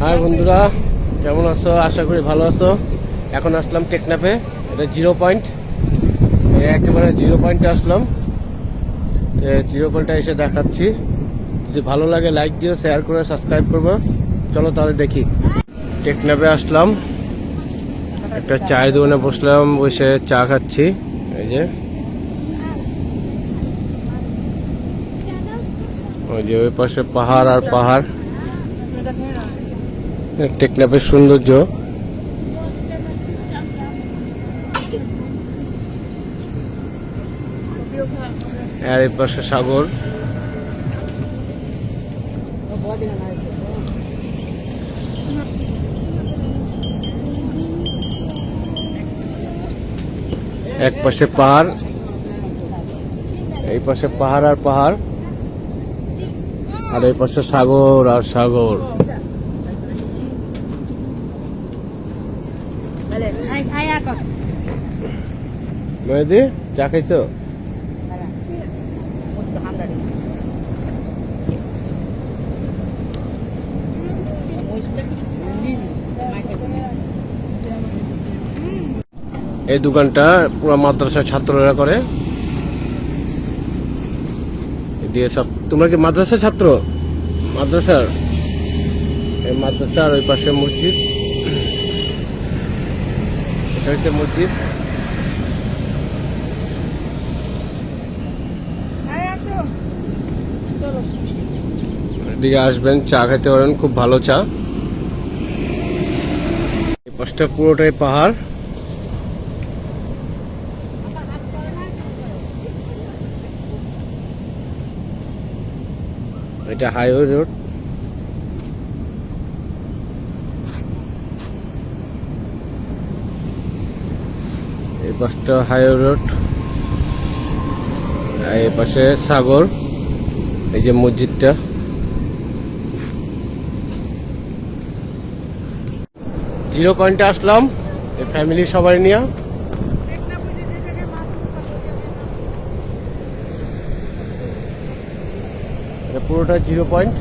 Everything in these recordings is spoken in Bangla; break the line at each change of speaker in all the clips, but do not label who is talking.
হাই বন্ধুরা, কেমন আছো? আশা করি ভালো আছো। এখন আসলাম টেকনাফে, এটা 0 পয়েন্ট, একেবারে 0 পয়েন্টে আসলাম। জিরো পয়েন্টে এসে দেখাচ্ছি। যদি ভালো লাগে লাইক দিও, শেয়ার করে সাবস্ক্রাইব করবো। চলো তাহলে দেখি। টেকনাফে আসলাম, একটা চায়ের দোকানে বসলাম, বসে চা খাচ্ছি। এই যে ওই পাশে পাহাড় আর পাহাড়, টেকনাফের সৌন্দর্য। আর এই পাশে সাগর। এক পাশে পাহাড়, এই পাশে পাহাড় আর পাহাড়, আর এই পাশে সাগর আর সাগর। মেহেদি, চা খাইছো? এই দোকানটা পুরো মাদ্রাসার ছাত্ররা করে দিয়ে সব। তোমরা কি মাদ্রাসার ছাত্র? মাদ্রাসার, এই মাদ্রাসার ওই পাশে মসজিদ, এটা হচ্ছে মসজিদ। এদিকে আসবেন, চা খেতে পারেন, খুব ভালো চা। এই পাশটা পুরোটাই পাহাড়। এটা হাইওয়ে রোড। এই পাশটা হাইওয়ে রোড, এই পাশে সাগর, এই যে মসজিদটা। 0 পয়েন্টে আসলাম এই ফ্যামিলি সবাই নিয়ে। এটা পুরোটা 0 পয়েন্ট।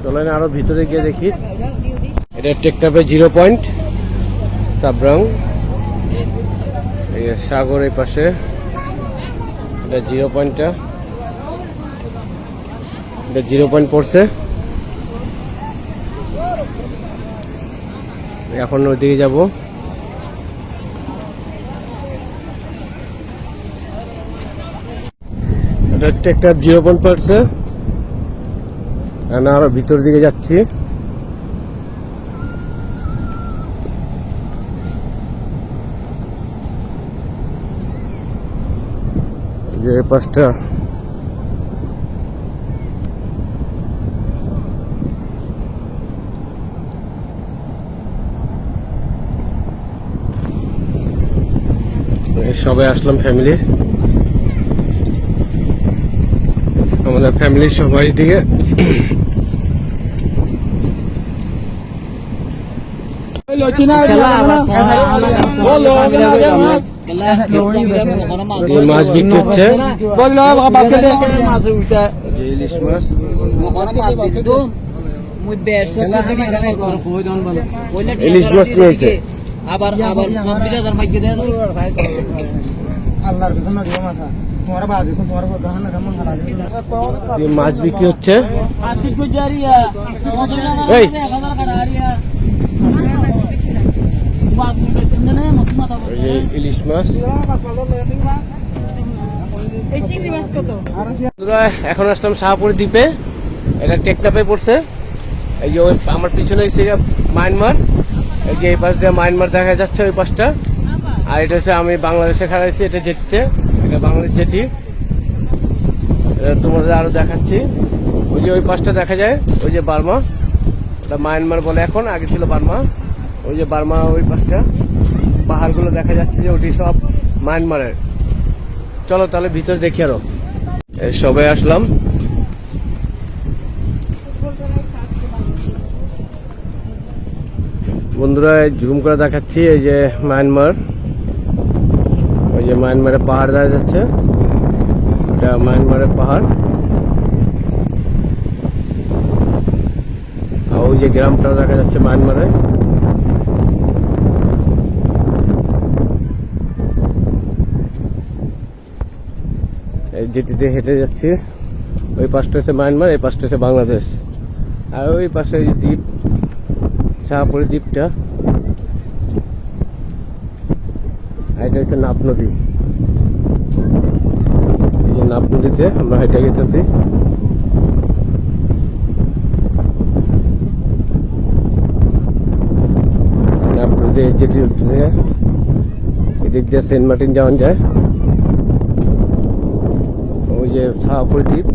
চলেন আরো ভিতরে গিয়ে দেখি। এটা টেকনাফে 0 পয়েন্ট, সাবরং, এই সাগর এই পাশে। এটা 0 পয়েন্টটা, এটা 0 পয়েন্ট পড়ছে। এখন ওইদিকে যাব। এটা একটা 0 পয়েন্ট পড়ছে, আরো ভিতর দিকে যাচ্ছি। যে পাঁচটা সবাই আসলাম ফ্যামিলির, আমাদের ফ্যামিলির সবাই দিকে। মাছ বিক্রি হচ্ছে, ইলিশ মাছ। ইলিশ মাছ নিয়েছে
আবার আবার 20,000 মাইকে দেন আল্লাহর কাছে না দিও মাছা তোমার বাদ দেখো তোমার কথা না কেমন হারাবে
এই মাছ বিক্রি হচ্ছে।
আশিস কো জারিয়া
এই
1000 টাকা আরিয়া বাদ দিতে না মত মাথা
এই ইলিশ মাছ।
এই চিংড়ি মাছ কত?
এখন আসলাম শাহপুর দ্বীপে, এটা টেকনাফে পড়ছে। এই যে আমার পিছনে মায়ানমার, এই যে এই পাশ দিয়ে মায়ানমার দেখা যাচ্ছে ওই পাশটা। আর এটা হচ্ছে আমি বাংলাদেশে খাড়াইছি, এটা জেটিতে, এটা বাংলাদেশ জেটি। তোমাদের আরো দেখাচ্ছি। ওই যে ওই পাশটা দেখা যায়, ওই যে বার্মা, ওটা মায়ানমার বলে এখন, আগে ছিল বার্মা। ওই যে বার্মা ওই পাশটা, পাহাড়গুলো দেখা যাচ্ছে যে ওটি সব মায়ানমারের। চলো তাহলে ভিতরে দেখি আরো। সবাই আসলাম। বন্ধুরা জুম করে দেখাচ্ছি, এই যে মায়ানমার, ওই যে মায়ানমারে পাহাড় দেখা যাচ্ছে, এটা মায়ানমারের পাহাড়। আর ওই যে গ্রামটা দেখা যাচ্ছে মায়ানমারে। এই যেটিতে হেঁটে যাচ্ছি, ওই পাশটা হচ্ছে মায়ানমার, এই পাশটা হচ্ছে বাংলাদেশ। আর ওই পাশে ওই দ্বীপ, শাহপুরি দ্বীপটা, এটা হচ্ছে নাপ নদী। এই নাপ নদীতে আমরা হেঁটে গেতেছি। নাপ নদী যেটি উঠছে, এদিক দিয়ে সেন্ট মার্টিন যাওয়া যায়। ওই যে শাহপুরি দ্বীপ,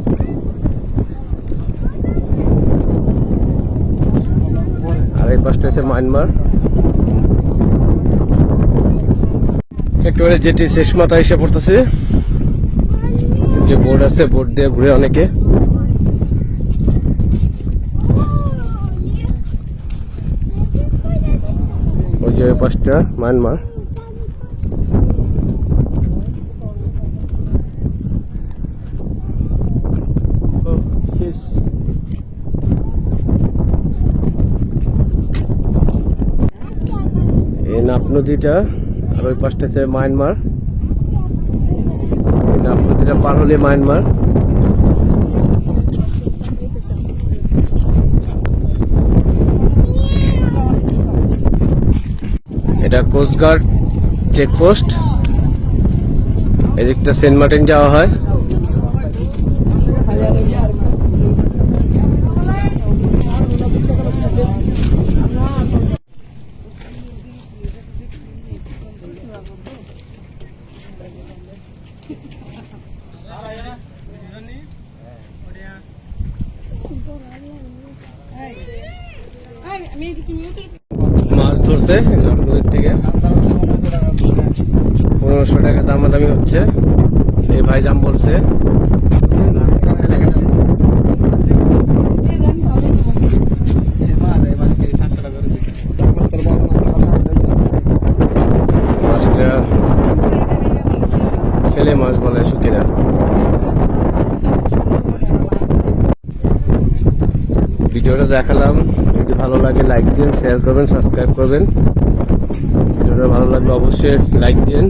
আর এই পাশটা হচ্ছে মায়ানমার। একেবারে যেটি শেষ মাথায় এসে পড়তেছে, যে বোর্ড আছে, বোর্ড দিয়ে ঘুরে অনেকে। ওই যে পাশটা মায়ানমার। এই নাপ নদীটা, আর ওই পাশটা হচ্ছে মায়ানমার। এই নাপ নদীটা পার হলে মায়ানমার। এটা কোস্টগার্ড চেকপোস্ট। এদিকটা সেন্ট মার্টিন যাওয়া হয়। মাছ ধরছে নদীর থেকে, 1500 টাকা দামাদামি হচ্ছে। এই ভাই দাম বলছে। মাছটা ছেলে মাছ বলে, শুকিনা। ভিডিওটা দেখালাম, যদি ভালো লাগে লাইক দিন, শেয়ার করবেন, সাবস্ক্রাইব করবেন। ভিডিওটা ভালো লাগলে অবশ্যই লাইক দিন।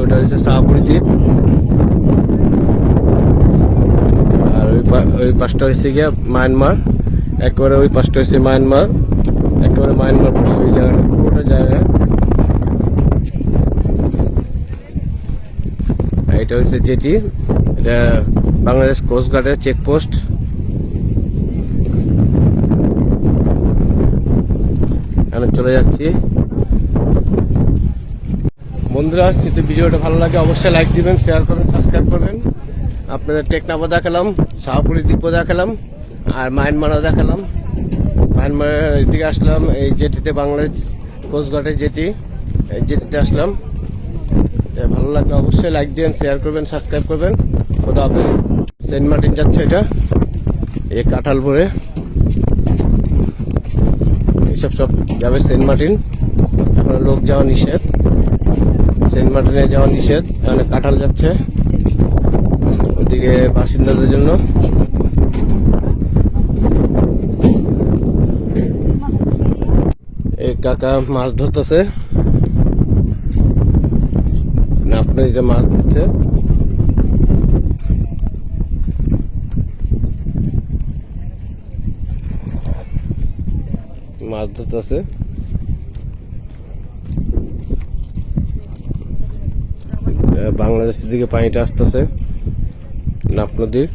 ওটা হচ্ছে শাহপুরি দ্বীপ, আর ওই পাশটা হচ্ছে গিয়ে মায়ানমার। একেবারে ওই পাশটা হচ্ছে মায়ানমার, একেবারে মায়ানমার পড়ছে ওই জায়গাটা, পুরোটা জায়গা। এটা হচ্ছে যেটি, এটা বাংলাদেশ কোস্টগার্ডের চেকপোস্ট। আমি চলে যাচ্ছি। বন্ধুরা, যদি ভিডিওটা ভালো লাগে অবশ্যই লাইক দিবেন, শেয়ার করবেন, সাবস্ক্রাইব করবেন। আপনাদের টেকনাফও দেখালাম, শাহপুরি দ্বীপও দেখালাম, আর মায়ানমারও দেখালাম। মায়ানমারের এদিকে আসলাম, এই জেটিতে, বাংলাদেশ কোস্টগার্ডের জেটি, এই জেটিতে আসলাম। ভালো লাগলে অবশ্যই লাইক দিবেন, শেয়ার করবেন, সাবস্ক্রাইব করবেন। খোদা হাফেজ। সেন্ট মার্টিন যাচ্ছে এটা, এই কাঁঠাল ভরে এইসব সব যাবে সেন্ট মার্টিন। এখন লোক যাওয়া নিষেধ, সেন্ট মার্টিনে যাওয়া নিষেধ, এখানে কাঁঠাল যাচ্ছে ওইদিকে বাসিন্দাদের জন্য। এই কাকা মাছ ধরতেছে, না আপনার যে মাছ ধরছে। মাছ ধরতেছে। বাংলাদেশের দিকে পানিটা আসতেছে নাপ নদীর।